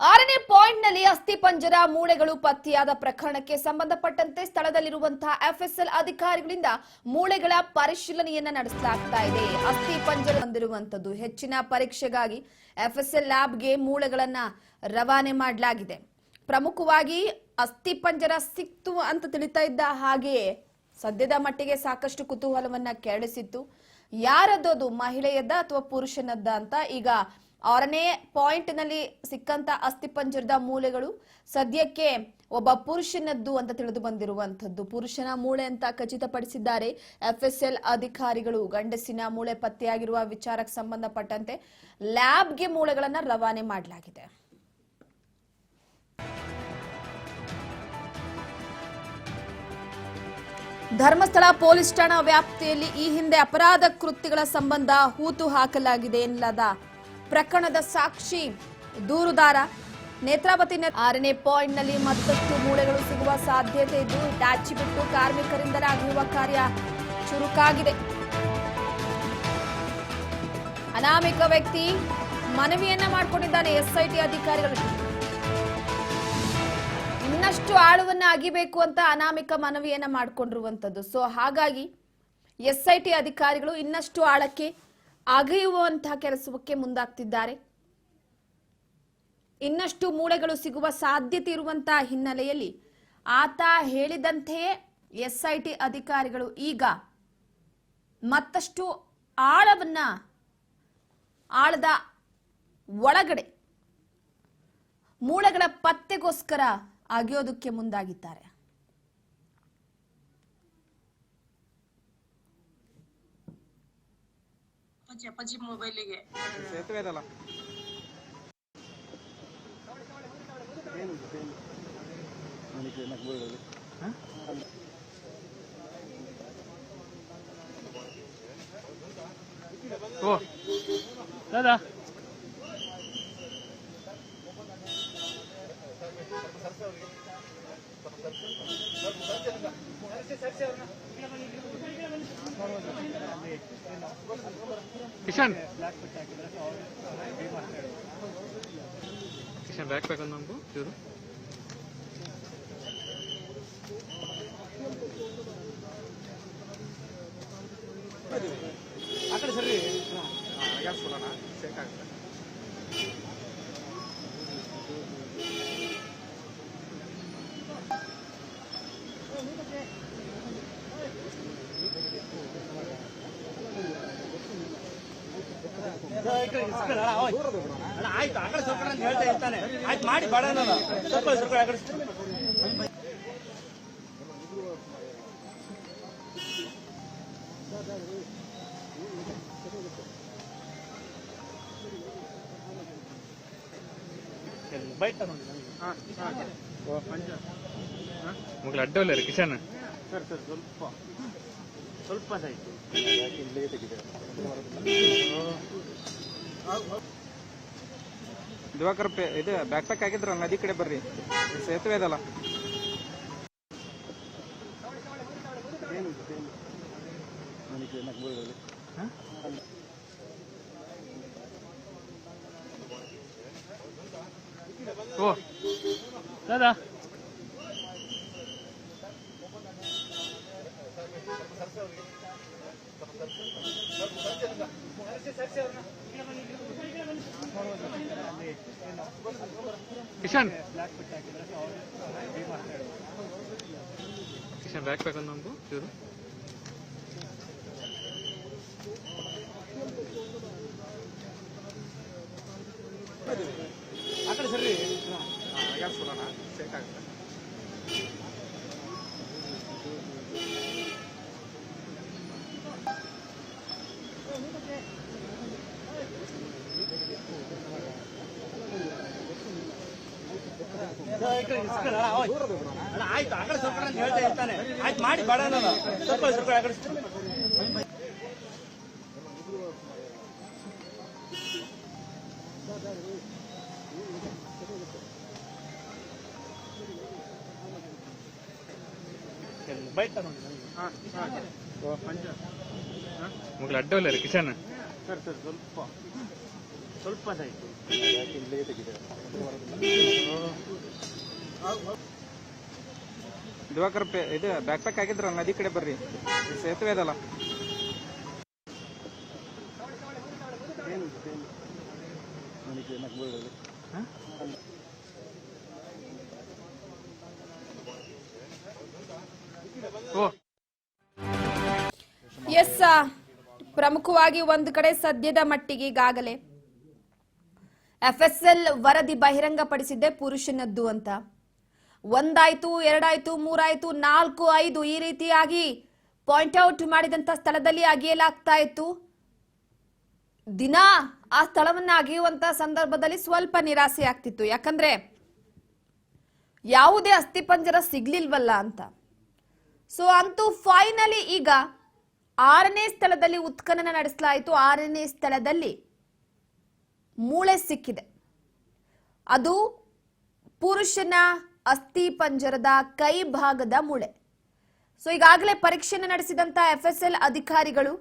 6ನೇ ಪಾಯಿಂಟ್ನಲ್ಲಿ ಅಸ್ಥಿಪಂಜರ ಮೂಳೆಗಳು ಪತ್ತೆಯಾದ ಪ್ರಕರಣಕ್ಕೆ ಸಂಬಂಧಪಟ್ಟಂತೆ ಸ್ಥಳದಲ್ಲಿರುವಂತಹ ಎಫ್ಎಸ್ಎಲ್ ಅಧಿಕಾರಿಗಳಿಂದ ಮೂಳೆಗಳ ಪರಿಶೀಲನೆಯನ್ನ ನಡೆಸಲಾಗ್ತಾ ಇದೆ. ಅಸ್ಥಿಪಂಜರ ಹೊಂದಿರುವಂತದ್ದು ಹೆಚ್ಚಿನ ಪರೀಕ್ಷೆಗಾಗಿ ಎಫ್ಎಸ್ಎಲ್ ಲ್ಯಾಬ್ಗೆ ಮೂಳೆಗಳನ್ನ ರವಾನೆ ಮಾಡಲಾಗಿದೆ. ಪ್ರಮುಖವಾಗಿ ಅಸ್ಥಿಪಂಜರ ಸಿಕ್ತು ಅಂತ ತಿಳಿತಾ ಇದ್ದ ಹಾಗೆಯೇ ಸದ್ಯದ ಮಟ್ಟಿಗೆ ಸಾಕಷ್ಟು ಕುತೂಹಲವನ್ನ ಕೆರಳಿಸಿತ್ತು. ಯಾರದ್ದು, ಮಹಿಳೆಯದ್ದ ಅಥವಾ ಪುರುಷನದ್ದ ಅಂತ. ಈಗ 6ನೇ ಪಾಯಿಂಟ್ ನಲ್ಲಿ ಸಿಕ್ಕಂತ ಅಸ್ಥಿಪಂಜರದ ಮೂಳೆಗಳು ಸದ್ಯಕ್ಕೆ ಒಬ್ಬ ಪುರುಷನದ್ದು ಅಂತ ತಿಳಿದು ಬಂದಿರುವಂತದ್ದು. ಪುರುಷನ ಮೂಳೆ ಅಂತ ಖಚಿತಪಡಿಸಿದ್ದಾರೆ ಎಫ್ಎಸ್ಎಲ್ ಅಧಿಕಾರಿಗಳು. ಗಂಡಸಿನ ಮೂಳೆ ಪತ್ತೆಯಾಗಿರುವ ವಿಚಾರಕ್ಕೆ ಸಂಬಂಧಪಟ್ಟಂತೆ ಲ್ಯಾಬ್ಗೆ ಮೂಳೆಗಳನ್ನ ರವಾನೆ ಮಾಡಲಾಗಿದೆ. ಧರ್ಮಸ್ಥಳ ಪೊಲೀಸ್ ಠಾಣಾ ವ್ಯಾಪ್ತಿಯಲ್ಲಿ ಈ ಹಿಂದೆ ಅಪರಾಧ ಕೃತ್ಯಗಳ ಸಂಬಂಧ ಹೂತು ಹಾಕಲಾಗಿದೆ ಎನ್ನಲಾದ ಪ್ರಕರಣದ ಸಾಕ್ಷಿ ದೂರುದಾರ ನೇತ್ರಾವತಿ 6ನೇ ಪಾಯಿಂಟ್ ನಲ್ಲಿ ಮತ್ತಷ್ಟು ಮೂಳೆಗಳು ಸಿಗುವ ಸಾಧ್ಯತೆ ಇದ್ದು ಹಿಟಾಚಿ ಬಿಟ್ಟು ಕಾರ್ಮಿಕರಿಂದಲೇ ಅಗೆಯುವ ಕಾರ್ಯ ಚುರುಕಾಗಿದೆ. ಅನಾಮಿಕ ವ್ಯಕ್ತಿ ಮನವಿಯನ್ನ ಮಾಡಿಕೊಂಡಿದ್ದಾನೆ ಎಸ್ಐಟಿ ಅಧಿಕಾರಿಗಳು. ಇನ್ನಷ್ಟು ಆಳವನ್ನ ಅಗಿಬೇಕು ಅಂತ ಅನಾಮಿಕ ಮನವಿಯನ್ನ ಮಾಡಿಕೊಂಡಿರುವಂತದ್ದು. ಸೊ ಹಾಗಾಗಿ ಎಸ್ಐಟಿ ಅಧಿಕಾರಿಗಳು ಇನ್ನಷ್ಟು ಆಳಕ್ಕೆ ಅಗೆಯುವಂತಹ ಕೆಲಸಕ್ಕೆ ಮುಂದಾಗ್ತಿದ್ದಾರೆ. ಇನ್ನಷ್ಟು ಮೂಳೆಗಳು ಸಿಗುವ ಸಾಧ್ಯತೆ ಇರುವಂತಹ ಹಿನ್ನೆಲೆಯಲ್ಲಿ ಆತ ಹೇಳಿದಂತೆಯೇ ಎಸ್ಐಟಿ ಅಧಿಕಾರಿಗಳು ಈಗ ಮತ್ತಷ್ಟು ಆಳದ ಒಳಗಡೆ ಮೂಳೆಗಳ ಪತ್ತೆಗೋಸ್ಕರ ಅಗೆಯೋದಕ್ಕೆ ಮುಂದಾಗಿದ್ದಾರೆ. ಅಪ್ಪಾಜಿ ಮೊಬೈಲಿಗೆ ಸೇತುವೆದಲ್ಲ ಓ ದಾದಾ ಕಿಶನ್ ಬ್ಯಾಕ್ ಪ್ಯಾಕ್ ಒಂದು ನಮಗೂ ಚೂರು ಆ ಕಡೆ ಸರಿ ಸಾಕಾಗುತ್ತೆ. ಆಯ್ತು ಆ ಕಡೆ ಸ್ವಲ್ಪ ಹೇಳ್ತಾ ಇರ್ತಾನೆ. ಆಯ್ತು ಮಾಡಿ ಬೇಡ ಸ್ವಲ್ಪ ಆ ಕಡೆ ಬೈಟ್ ಮುಗ್ಲು ಅಡ್ಡವಲ್ಲ ರೀ ಕಿಶನ್ ಸರ್ ಸ್ವಲ್ಪ ಆಯ್ತು. ದಿವಾಕರ್ ಇದು ಬ್ಯಾಕ್ ಪ್ಯಾಕ್ ಆಗಿದ್ರ ನದಿ ಕಡೆ ಬರ್ರಿ, ಸೇತುವೆ ಇದಲ್ಲ. ಓ ದಾದಾ ಕಿಶನ್ ಬ್ಯಾಕ್ ಪ್ಯಾಕ್ ಒಂದು ನಮಗೂ ಚೂರು ಆ ಕಡೆ ಸರಿ ಸಾಕಾಗುತ್ತೆ. ಆಯ್ತು ಆ ಕಡೆ ಸ್ವಲ್ಪ ಹೇಳ್ತಾ ಇರ್ತಾನೆ. ಆಯ್ತು ಮಾಡಿ ಬೇಡ ಸ್ವಲ್ಪ ಆ ಕಡೆ ಬೈಟ್ ಮುಗ್ಲು ಅಡ್ಡವಲ್ಲ ರೀ ಕಿಶನ್ ಸರ್ ಸ್ವಲ್ಪ ಆಯ್ತು. ದಿವಾಕರ್ ಇದು ಬ್ಯಾಕ್ ಪ್ಯಾಕ್ ಆಗಿದ್ರ ನದಿ ಕಡೆ ಬರ್ರಿ ಸೇತುವೆ ಅದಲ್ಲ. ಓ ಎಸ್, ಪ್ರಮುಖವಾಗಿ ಒಂದು ಕಡೆ ಸದ್ಯದ ಮಟ್ಟಿಗೆ ಈಗಾಗಲೇ FSL ವರದಿ ಬಹಿರಂಗಪಡಿಸಿದ್ದೆ ಪುರುಷನದ್ದು ಅಂತ. 1 ಆಯ್ತು, 2 ಆಯ್ತು, 3 ಆಯ್ತು, 4, 5 ಈ ರೀತಿಯಾಗಿ ಪಾಯಿಂಟ್ ಔಟ್ ಮಾಡಿದಂತ ಸ್ಥಳದಲ್ಲಿ ಅಗೆಯಲಾಗ್ತಾ ಇತ್ತು. ದಿನ ಆ ಸ್ಥಳವನ್ನ ಅಗೆಯುವಂತ ಸಂದರ್ಭದಲ್ಲಿ ಸ್ವಲ್ಪ ನಿರಾಸೆ ಆಗ್ತಿತ್ತು, ಯಾಕಂದ್ರೆ ಯಾವುದೇ ಅಸ್ಥಿಪಂಜರ ಸಿಗ್ಲಿಲ್ವಲ್ಲ ಅಂತ. ಸೊ ಅಂತೂ ಫೈನಲಿ ಈಗ 6ನೇ ಸ್ಥಳದಲ್ಲಿ ಉತ್ಖನನ ನಡೆಸಲಾಯಿತು. 6ನೇ ಸ್ಥಳದಲ್ಲಿ ಮೂಳೆ ಸಿಕ್ಕಿದೆ. ಅದು ಪುರುಷನ ಅಸ್ಥಿ ಪಂಜರದ ಕೈ ಭಾಗದ ಮೂಳೆ. ಸೊ ಈಗಾಗಲೇ ಪರೀಕ್ಷೆಯನ್ನು ನಡೆಸಿದಂತ FSL ಅಧಿಕಾರಿಗಳು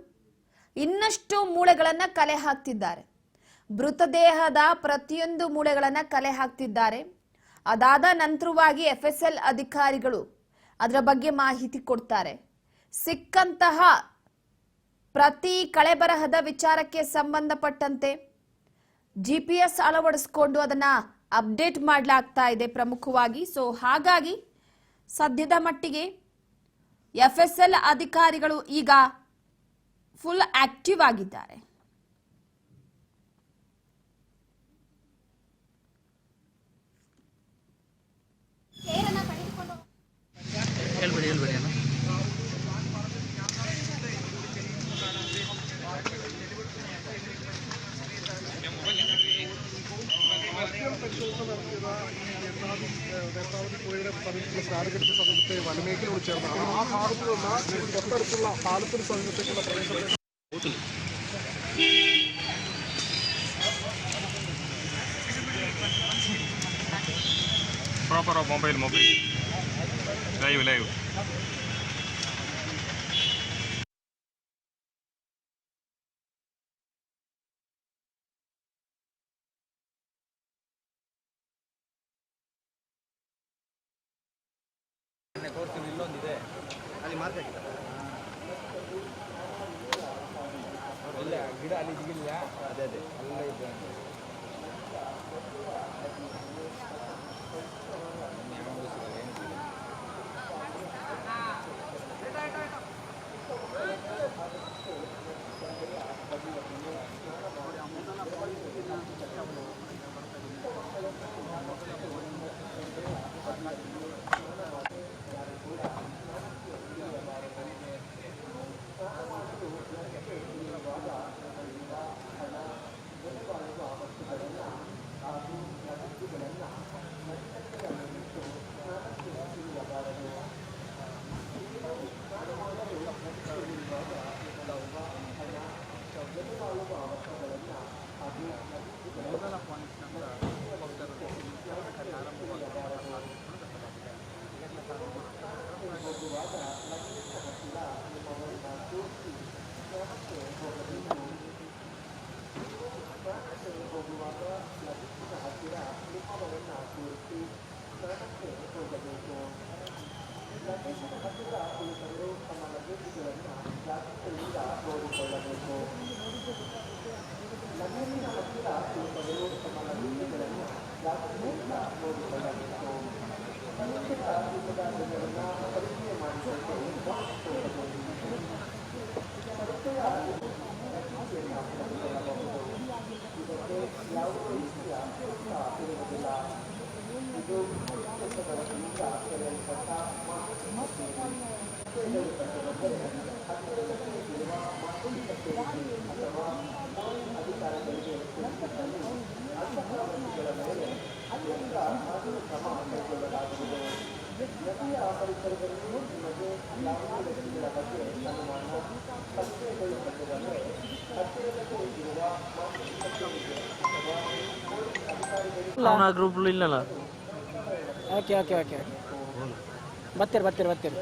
ಇನ್ನಷ್ಟು ಮೂಳೆಗಳನ್ನ ಕಲೆ ಹಾಕ್ತಿದ್ದಾರೆ. ಮೃತದೇಹದ ಪ್ರತಿಯೊಂದು ಮೂಳೆಗಳನ್ನ ಕಲೆ ಹಾಕ್ತಿದ್ದಾರೆ. ಅದಾದ ನಂತರವಾಗಿ FSL ಅಧಿಕಾರಿಗಳು ಅದರ ಬಗ್ಗೆ ಮಾಹಿತಿ ಕೊಡ್ತಾರೆ. ಸಿಕ್ಕಂತಹ ಪ್ರತಿ ಕಳೆಬರಹದ ವಿಚಾರಕ್ಕೆ ಸಂಬಂಧಪಟ್ಟಂತೆ GPS ಅಳವಡಿಸಿಕೊಂಡು ಅದನ್ನ ಅಪ್ಡೇಟ್ ಮಾಡಲಾಗ್ತಾ ಇದೆ ಪ್ರಮುಖವಾಗಿ. ಸೊ ಹಾಗಾಗಿ ಸದ್ಯದ ಮಟ್ಟಿಗೆ FSL ಅಧಿಕಾರಿಗಳು ಈಗ ಫುಲ್ ಆಕ್ಟಿವ್ ಆಗಿದ್ದಾರೆ. ಹೇಳ್ಬೇಡಿ ಅಣ್ಣ. കാലഘട്ടത്തെ സമീപത്തെ വനമേഖലയോട് ചേർന്നാണ് ആ ഭാഗത്തുനിന്ന് തൊട്ടടുത്തുള്ള പാലത്തിന് സമീപത്തേക്കുള്ള പ്രദേശത്തെ ಪ್ರಾಪರ್ ಮೊಬೈಲ್ ಲೈವ್ ಇಲ್ಲೊಂದಿದೆ ಅಲ್ಲಿ ಮಾರ್ಕ್ ಹಾಕಿದ್ದಾರೆ. ಇಲ್ಲ ಗಿಡ ಅಲ್ಲಿ ಸಿಗಿಲ್ಲ. ಅದೇ ಅಲ್ಲ ಇದೆ. ಅವನ ಗ್ರೂಪ್ ಇಲ್ಲಲ್ಲ. ಓಕೆ ಓಕೆ ಓಕೆ ಬರ್ತೀರಿ ಬರ್ತೀರಿ ಬರ್ತೀರಿ.